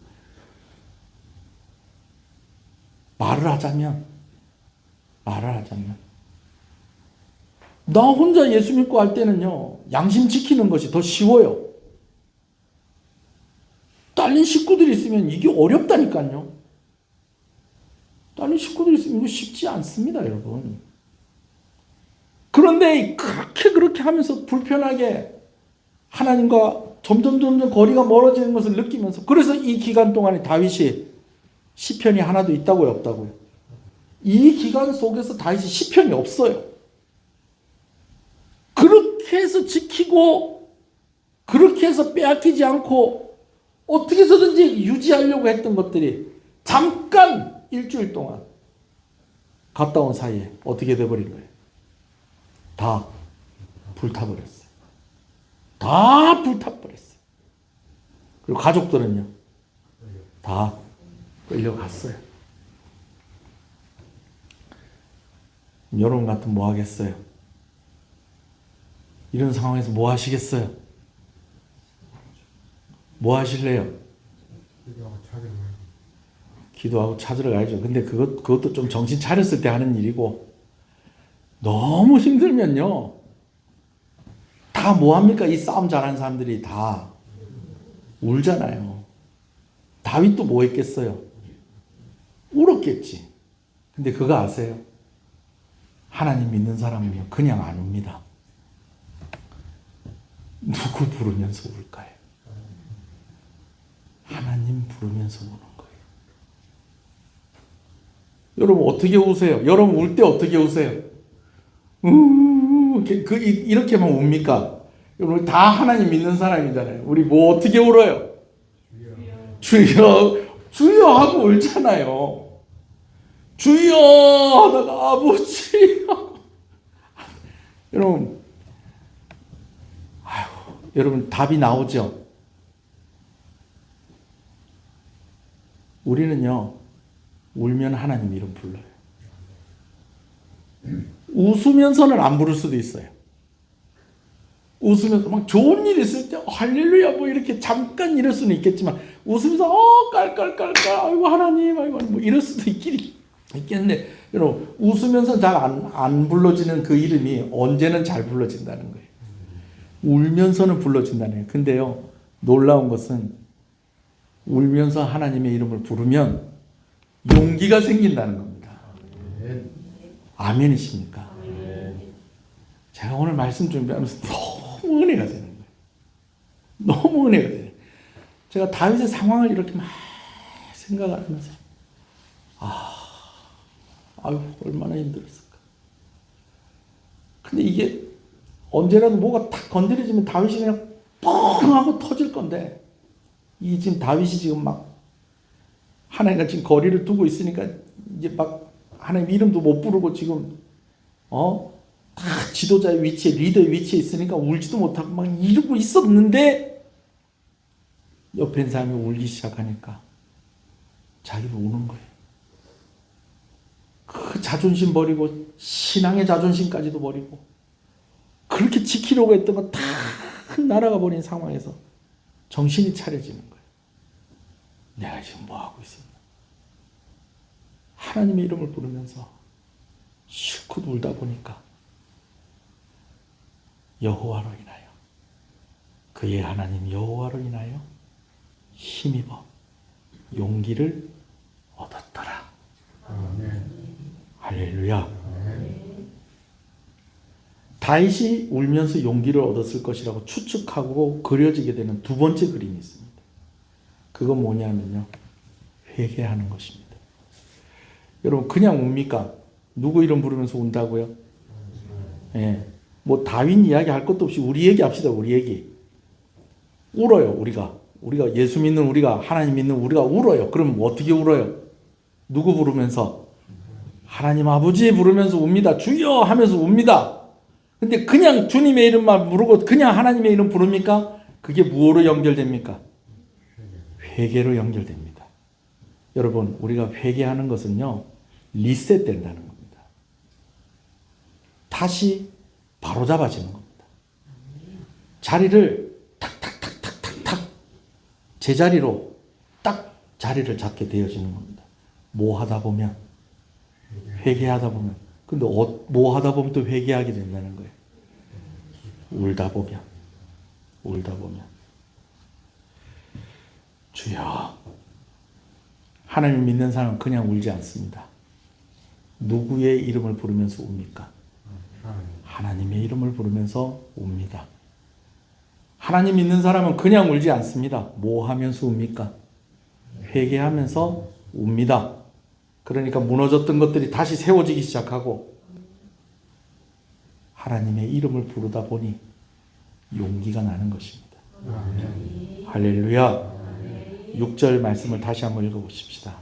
말을 하자면 나 혼자 예수 믿고 할 때는요 양심 지키는 것이 더 쉬워요. 딸린 식구들이 있으면 이게 어렵다니까요. 딸린 식구들이 있으면 이거 쉽지 않습니다, 여러분. 그런데 그렇게 하면서 불편하게 하나님과 점점 거리가 멀어지는 것을 느끼면서 그래서 이 기간 동안에 다윗이 시편이 하나도 있다고요, 없다고요? 이 기간 속에서 다윗이 시편이 없어요. 그렇게 해서 지키고 그렇게 해서 빼앗기지 않고 어떻게 해서든지 유지하려고 했던 것들이 잠깐 일주일 동안 갔다 온 사이에 어떻게 돼버린 거예요? 다 불타버렸어요. 다 불타버렸어요. 그리고 가족들은요 다 끌려갔어요. 여러분 같으면 뭐 하겠어요? 이런 상황에서 뭐 하시겠어요? 뭐 하실래요? 기도하고 찾으러 가야죠. 근데 그것도 좀 정신 차렸을 때 하는 일이고 너무 힘들면요 다 뭐합니까? 이 싸움 잘하는 사람들이 다 울잖아요. 다윗도 뭐 했겠어요? 울었겠지. 근데 그거 아세요? 하나님 믿는 사람은요 그냥 안 웁니다. 누구 부르면서 울까요? 하나님 부르면서 우는 거예요. 여러분 어떻게 우세요? 여러분 울 때 어떻게 우세요? 이렇게만 웁니까? 여러분 다 하나님 믿는 사람이잖아요. 우리 뭐 어떻게 울어요? 주여 하고 울잖아요. 주여 하다가 아버지 여러분 답이 나오죠? 우리는요 울면 하나님 이름 불러요. 웃으면서는 안 부를 수도 있어요. 웃으면서 막 좋은 일 있을 때 할렐루야 뭐 이렇게 잠깐 이럴 수는 있겠지만 웃으면서 깔깔깔깔 아이고 하나님 아이고 뭐 이럴 수도 있겠는데 여러분 웃으면서 잘 안 불러지는 그 이름이 언제는 잘 불러진다는 거예요. 울면서는 불러진다는 거예요. 근데요 놀라운 것은 울면서 하나님의 이름을 부르면 용기가 생긴다는 겁니다. 아멘이십니까? 제가 오늘 말씀 준비하면서 너무 은혜가 되는 거예요. 너무 은혜가 돼요. 제가 다윗의 상황을 이렇게 막 생각하면서 아유 얼마나 힘들었을까. 근데 이게 언제라도 뭐가 탁 건드려지면 다윗이 그냥 뻥 하고 터질 건데 이 지금 다윗이 지금 막 하나님과 지금 거리를 두고 있으니까 이제 막 하나님 이름도 못 부르고 지금 다 지도자의 위치에 리더의 위치에 있으니까 울지도 못하고 막 이러고 있었는데 옆에 있는 사람이 울기 시작하니까 자기도 우는 거예요. 그 자존심 버리고 신앙의 자존심까지도 버리고 그렇게 지키려고 했던 거 다 날아가 버린 상황에서 정신이 차려지는 거예요. 내가 지금 뭐 하고 있었나? 하나님의 이름을 부르면서 실컷 울다 보니까 여호와로 인하여 그의 하나님 여호와로 인하여 힘입어 용기를 얻었더라. 할렐루야. 다윗이 울면서 용기를 얻었을 것이라고 추측하고 그려지게 되는 두 번째 그림이 있습니다. 그건 뭐냐면요. 회개하는 것입니다. 여러분 그냥 웁니까? 누구 이름 부르면서 운다고요? 예. 뭐 다윗 이야기 할 것도 없이 우리 얘기 합시다. 우리 얘기. 울어요. 우리가 예수 믿는 우리가 하나님 믿는 우리가 울어요. 그럼 어떻게 울어요? 누구 부르면서? 하나님 아버지 부르면서 웁니다. 주여 하면서 웁니다. 근데 그냥 주님의 이름만 부르고 그냥 하나님의 이름 부릅니까? 그게 무엇으로 연결됩니까? 회개로 연결됩니다. 여러분 우리가 회개하는 것은요 리셋된다는 겁니다. 다시 바로잡아지는 겁니다. 자리를 탁탁탁탁탁탁 제자리로 딱 자리를 잡게 되어지는 겁니다. 뭐 하다 보면, 회개하다 보면. 근데 뭐 하다 보면 또 회개하게 된다는 거예요. 울다 보면. 주여, 하나님 믿는 사람은 그냥 울지 않습니다. 누구의 이름을 부르면서 웁니까? 하나님의 이름을 부르면서 웁니다. 하나님 믿는 사람은 그냥 울지 않습니다. 뭐 하면서 웁니까? 회개하면서 웁니다. 그러니까 무너졌던 것들이 다시 세워지기 시작하고 하나님의 이름을 부르다 보니 용기가 나는 것입니다. 할렐루야. 6절 말씀을 다시 한번 읽어보십시다.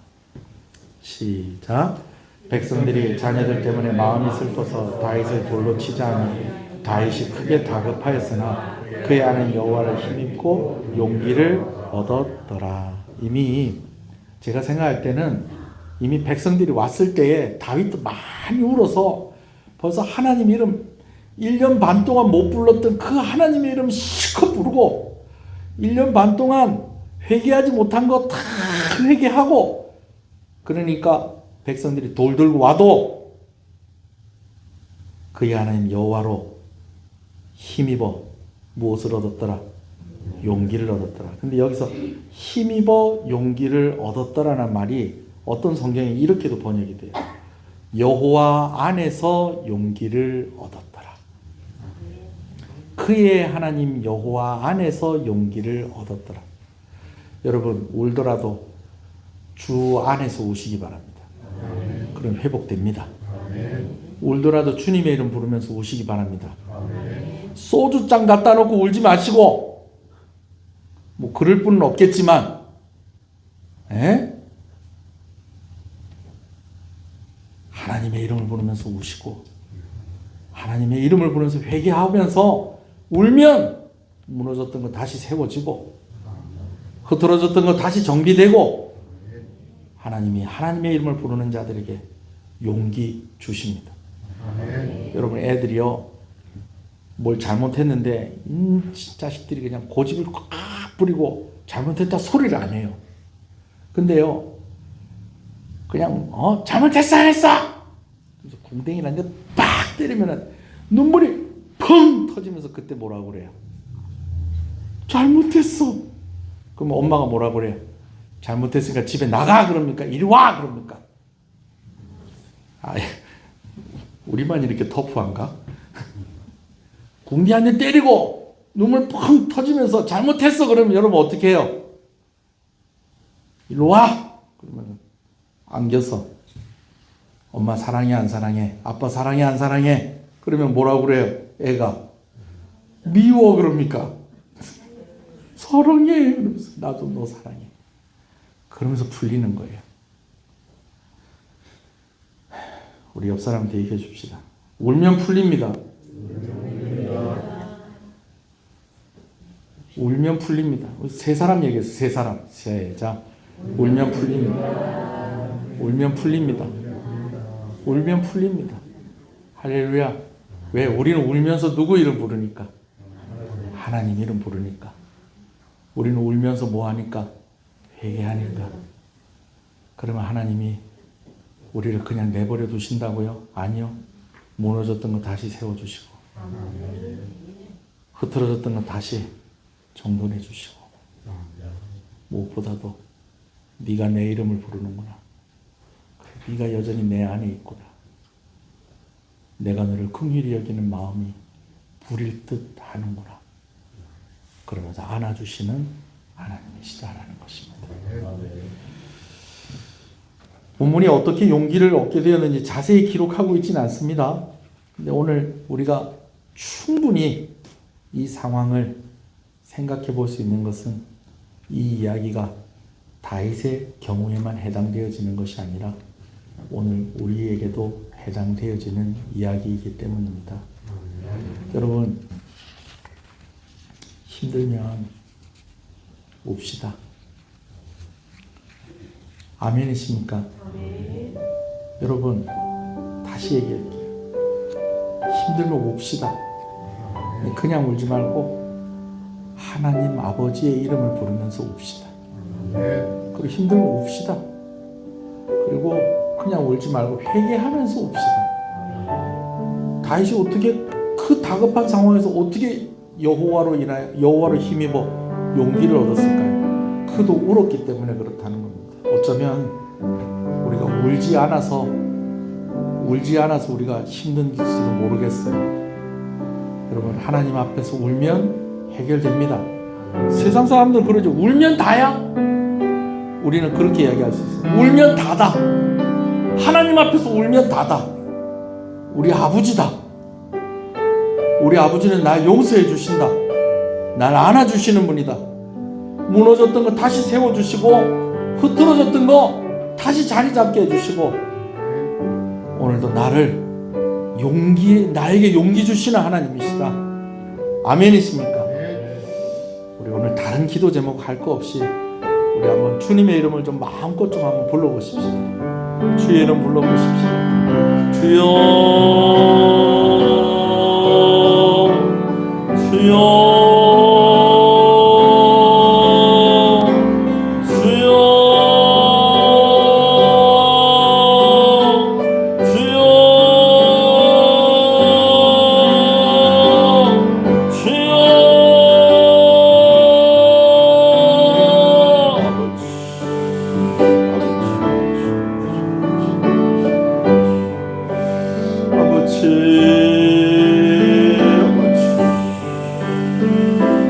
시작. 백성들이 자녀들 때문에 마음이 슬퍼서 다윗을 돌로 치자하니 다윗이 크게 다급하였으나 그의 아는 여호와를 힘입고 용기를 얻었더라. 이미 제가 생각할 때는 이미 백성들이 왔을 때에 다윗도 많이 울어서 벌써 하나님 이름 1년 반 동안 못 불렀던 그 하나님의 이름 실컷 부르고 1년 반 동안 회개하지 못한 거 다 회개하고, 그러니까 백성들이 돌 들고 와도 그의 하나님 여호와로 힘입어 무엇을 얻었더라? 용기를 얻었더라. 근데 여기서 힘입어 용기를 얻었더라는 말이 어떤 성경에 이렇게도 번역이 돼요. 여호와 안에서 용기를 얻었더라. 그의 하나님 여호와 안에서 용기를 얻었더라. 여러분, 울더라도 주 안에서 우시기 바랍니다. 그럼 회복됩니다. 울더라도 주님의 이름 부르면서 우시기 바랍니다. 소주잔 갖다 놓고 울지 마시고, 뭐 그럴 분은 없겠지만, 하나님의 이름을 부르면서 우시고 하나님의 이름을 부르면서 회개하면서 울면 무너졌던 거 다시 세워지고 흐트러졌던 거 다시 정비되고 하나님이 하나님의 이름을 부르는 자들에게 용기 주십니다. 여러분, 애들이요 뭘 잘못했는데 자식들이 그냥 고집을 꽉 부리고 잘못했다 소리를 안 해요. 근데요 그냥 잘못했어 안 했어? 그래서 궁뎅이를 한 대 빡 때리면 눈물이 펑 터지면서 그때 뭐라고 그래요? 잘못했어. 그럼 엄마가 뭐라고 그래요? 잘못했으니까 집에 나가 그럽니까? 이리 와 그럽니까? 우리만 이렇게 터프한가? 궁디 한 대 때리고 눈물 펑 터지면서 잘못했어 그러면 여러분 어떻게 해요? 이리 와 그러면 안겨서 엄마 사랑해 안 사랑해? 아빠 사랑해 안 사랑해? 그러면 뭐라고 그래요? 애가 미워 그럽니까? 사랑해 그러면서 나도 너 사랑해 그러면서 풀리는 거예요. 우리 옆 사람한테 얘기해 줍시다. 울면 풀립니다. 울면 풀립니다. 세 사람 얘기했어요. 세 사람. 시작. 울면 풀립니다. 울면 풀립니다. 울면 풀립니다. 할렐루야. 왜? 우리는 울면서 누구 이름 부르니까? 하나님 이름 부르니까. 우리는 울면서 뭐 하니까? 회개하니까. 그러면 하나님이 우리를 그냥 내버려 두신다고요? 아니요. 무너졌던 거 다시 세워주시고 흐트러졌던 거 다시 정돈해 주시고 무엇보다도 네가 내 이름을 부르는구나. 네가 여전히 내 안에 있구나. 내가 너를 긍휼히 여기는 마음이 부릴 듯 하는구나. 그러면서 안아주시는 하나님이시다라는 것입니다. 본문이 어떻게 용기를 얻게 되었는지 자세히 기록하고 있지는 않습니다. 근데 오늘 우리가 충분히 이 상황을 생각해 볼 수 있는 것은 이 이야기가 다윗의 경우에만 해당되어지는 것이 아니라 오늘 우리에게도 해당되어지는 이야기이기 때문입니다. 여러분, 힘들면 웁시다. 아멘이십니까? 여러분, 다시 얘기할게요. 힘들면 웁시다. 그냥 울지 말고 하나님 아버지의 이름을 부르면서 웁시다. 그리고 힘들면 웁시다. 그리고 그냥 울지 말고 회개하면서 웁시다. 다윗이 어떻게 그 다급한 상황에서 어떻게 여호와로 힘입어 용기를 얻었을까요? 그도 울었기 때문에 그렇다는 겁니다. 어쩌면 우리가 울지 않아서 우리가 힘든지도 모르겠어요. 여러분, 하나님 앞에서 울면 해결됩니다. 세상 사람들은 그러죠. 울면 다야? 우리는 그렇게 이야기할 수 있어요. 울면 다다. 하나님 앞에서 울면 다다. 우리 아버지다. 우리 아버지는 날 용서해 주신다. 날 안아주시는 분이다. 무너졌던 거 다시 세워주시고, 흐트러졌던 거 다시 자리 잡게 해주시고, 오늘도 나에게 용기 주시는 하나님이시다. 아멘이십니까? 우리 오늘 다른 기도 제목 할 거 없이 우리 한번 주님의 이름을 좀 마음껏 좀 한번 불러보십시오. 주의 이름 불러보십시오. 주여, 주여,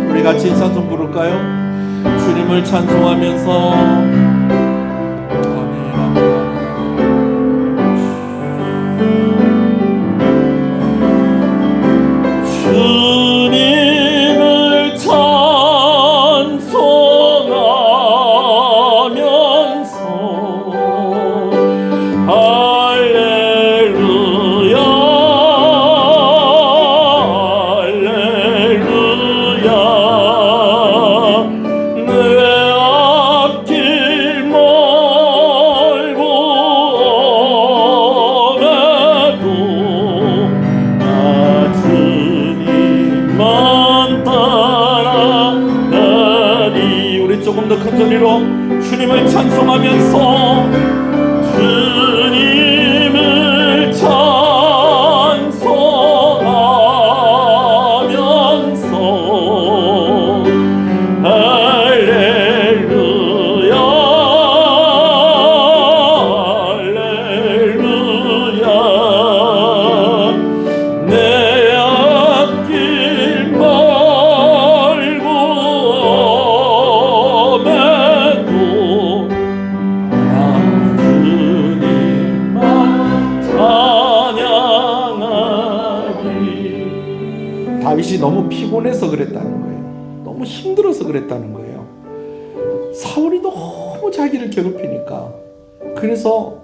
우리 같이 찬송 부를까요? 주님을 찬송하면서 조금 더 큰 소리로 주님을 찬송하면서 주님을 찬송하면서 할렐루야 할렐루야 내 앞길 다윗이 너무 피곤해서 그랬다는 거예요. 너무 힘들어서 그랬다는 거예요. 사울이 너무 자기를 괴롭히니까 그래서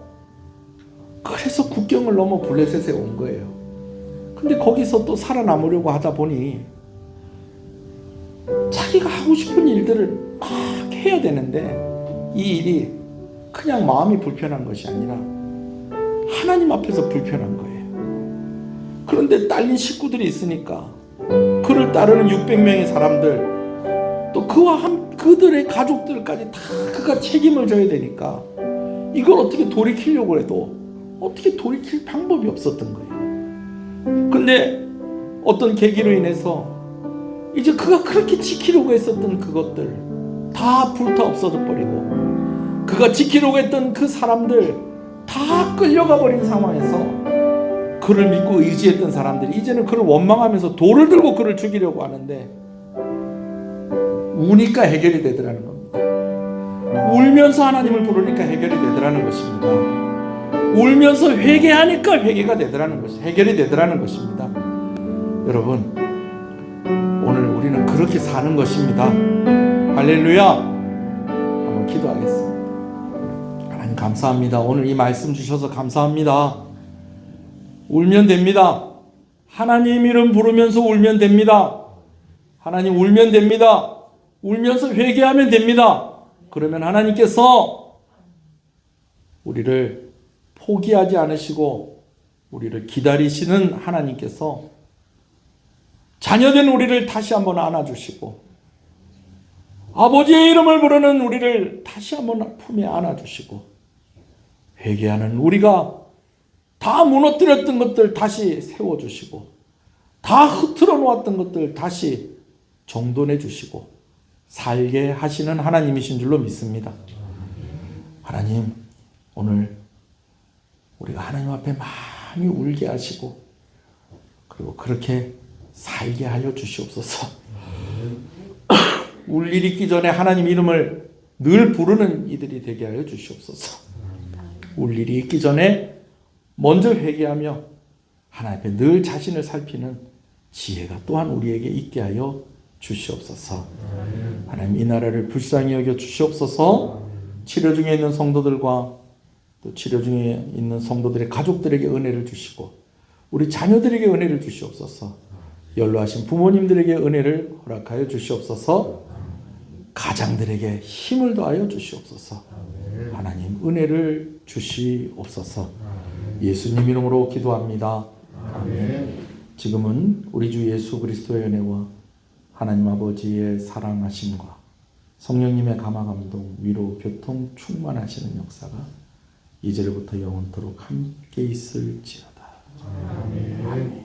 국경을 넘어 블레셋에 온 거예요. 근데 거기서 또 살아남으려고 하다 보니 자기가 하고 싶은 일들을 막 해야 되는데 이 일이 그냥 마음이 불편한 것이 아니라 하나님 앞에서 불편한 거예요. 그런데 딸린 식구들이 있으니까 그를 따르는 600명의 사람들 또 그들의 가족들까지 다 그가 책임을 져야 되니까 이걸 어떻게 돌이키려고 해도 어떻게 돌이킬 방법이 없었던 거예요. 근데 어떤 계기로 인해서 이제 그가 그렇게 지키려고 했었던 그것들 다 불타 없어져 버리고 그가 지키려고 했던 그 사람들 다 끌려가 버린 상황에서 그를 믿고 의지했던 사람들이 이제는 그를 원망하면서 돌을 들고 그를 죽이려고 하는데 우니까 해결이 되더라는 겁니다. 울면서 하나님을 부르니까 해결이 되더라는 것입니다. 울면서 회개하니까 회개가 되더라는 것이 해결이 되더라는 것입니다. 여러분, 오늘 우리는 그렇게 사는 것입니다. 할렐루야. 한번 기도하겠습니다. 하나님 감사합니다. 오늘 이 말씀 주셔서 감사합니다. 울면 됩니다. 하나님 이름 부르면서 울면 됩니다. 하나님 울면 됩니다. 울면서 회개하면 됩니다. 그러면 하나님께서 우리를 포기하지 않으시고 우리를 기다리시는 하나님께서 자녀된 우리를 다시 한번 안아주시고 아버지의 이름을 부르는 우리를 다시 한번 품에 안아주시고 회개하는 우리가 다 무너뜨렸던 것들 다시 세워주시고 다 흐트러 놓았던 것들 다시 정돈해 주시고 살게 하시는 하나님이신 줄로 믿습니다. 하나님, 오늘 우리가 하나님 앞에 많이 울게 하시고 그리고 그렇게 살게 하여 주시옵소서. 울 일 있기 전에 하나님 이름을 늘 부르는 이들이 되게 하여 주시옵소서. 울 일이 있기 전에 먼저 회개하며 하나님 앞에 늘 자신을 살피는 지혜가 또한 우리에게 있게 하여 주시옵소서. 하나님, 이 나라를 불쌍히 여겨 주시옵소서. 치료 중에 있는 성도들과 또 치료 중에 있는 성도들의 가족들에게 은혜를 주시고 우리 자녀들에게 은혜를 주시옵소서. 연로하신 부모님들에게 은혜를 허락하여 주시옵소서. 가장들에게 힘을 더하여 주시옵소서. 하나님, 은혜를 주시옵소서. 예수님 이름으로 기도합니다. 아멘. 지금은 우리 주 예수 그리스도의 은혜와 하나님 아버지의 사랑하심과 성령님의 감화감동, 위로, 교통, 충만하시는 역사가 이제부터 영원토록 함께 있을지어다. 아멘.